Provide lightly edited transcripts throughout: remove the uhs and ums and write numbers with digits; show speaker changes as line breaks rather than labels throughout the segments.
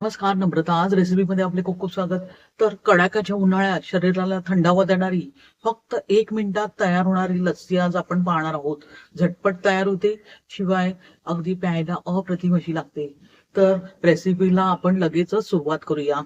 नमस्कार नम्रता, आज रेसिपीमध्ये आपले खूप खूप स्वागत. तर कडाक्याच्या उन्हाळ्यात शरीराला थंडावा देणारी फक्त 1 मिनिटात तयार होणारी लस्सी आज आपण पाहणार आहोत. झटपट तयार होते, शिवाय अगदी प्यायला अप्रतिम अशी लागते. तर रेसिपीला आपण लगेचच सुरुवात करूया.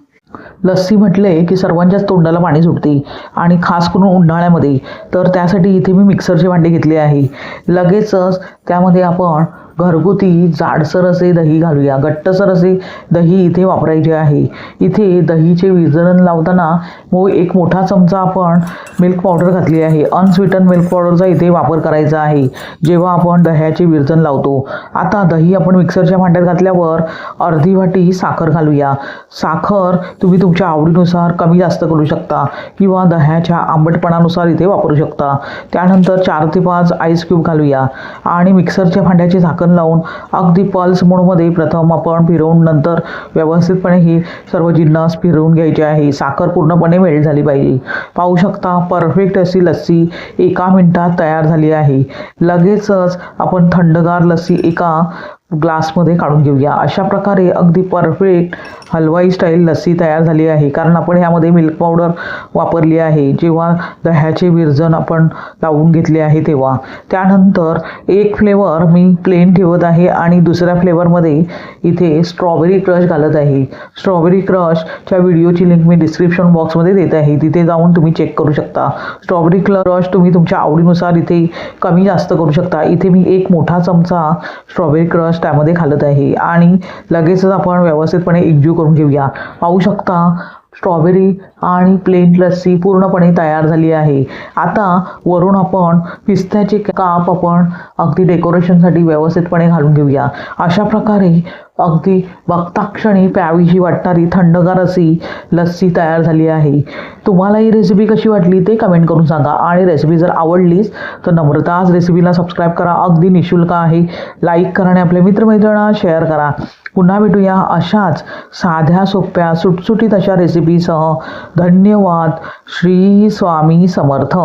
लस्सी म्हटले की सर्वांच्याच तोंडाला पाणी सुटते आणि खास करून उन्हाळ्यामध्ये. तर त्यासाठी इथे मी मिक्सरचे भांडे घेतले आहे. लगेचच त्यामध्ये आपण घरगुती जाडसर असे दही घालूया. घट्टसर असे दही इथे वापरायचे आहे. इथे दहीचे विरजण लावताना एक मोठा चमचा आपण मिल्क पावडर घातली आहे. अनस्वीटन मिल्क पावडरचा इथे वापर करायचा आहे जेव्हा आपण दह्याचे विरजण लावतो. आता दही आपण मिक्सरच्या भांड्यात घातल्यावर अर्धी वाटी साखर घालूया. साखर तुम्ही तुमच्या आवडीनुसार कमी जास्त करू शकता किंवा दह्याच्या आंबटपणानुसार इथे वापरू शकता. त्यानंतर 4 ते 5 आईस क्यूब घालूया आणि मिक्सरच्या भांड्याचे झाकण लावून अगदी पल्स मोडमध्ये प्रथम आपण फिरवून नंतर व्यवस्थितपणे हे सर्व जिन्नस फिरवून घ्यायचे आहे. साखर पूर्णपणे मेल्ट झाली पाहिजे. पाहू शकता परफेक्ट अशी लस्सी 1 मिनिटात तयार झाली आहे. लगेचच आपण थंडगार लस्सी एका ग्लासमध्ये काढून घेऊया. अशा प्रकारे अगदी परफेक्ट हलवाई स्टाईल लस्सी तयार झाली आहे, कारण आपण ह्यामध्ये मिल्क पावडर वापरली आहे जेव्हा दह्याचे विरजण आपण लावून घेतले आहे तेव्हा. त्यानंतर एक फ्लेवर मी प्लेन ठेवत आहे आणि दुसऱ्या फ्लेवरमध्ये इथे स्ट्रॉबेरी क्रश घालत आहे. स्ट्रॉबेरी क्रशच्या व्हिडिओची लिंक मी डिस्क्रिप्शन बॉक्समध्ये देत आहे, तिथे जाऊन तुम्ही चेक करू शकता. स्ट्रॉबेरी क्रश तुम्ही तुमच्या आवडीनुसार इथे कमी जास्त करू शकता. इथे मी 1 मोठा चमचा स्ट्रॉबेरी क्रश त्यामध्ये घालत आहे आणि लगेचच आपण व्यवस्थितपणे एकजीव करून घेऊया. पाहू शकता स्ट्रॉबेरी आणि प्लेन लस्सी पूर्णपणे तयार झाली आहे. आता वरून आपण पिस्त्याचे काप आपण अगदी डेकोरेशनसाठी व्यवस्थितपणे घालून घेऊया. अशा प्रकारे अगदी बघता क्षणी प्यावीशी वाटणारी थंडगार अशी लस्सी तयार झाली आहे. तुम्हाला ही रेसिपी कशी वाटली ते कमेंट करून सांगा आणि रेसिपी जर आवडलीच तर नम्रता आज रेसिपीला सबस्क्राईब करा. अगदी निःशुल्क आहे. लाईक करा आणि आपल्या मित्रमैत्रिणींना शेअर करा. पुन्हा भेटूया अशाच साध्या सोप्या सुटसुटीत अशा रेसिपीसह. धन्यवाद. श्री स्वामी समर्थ.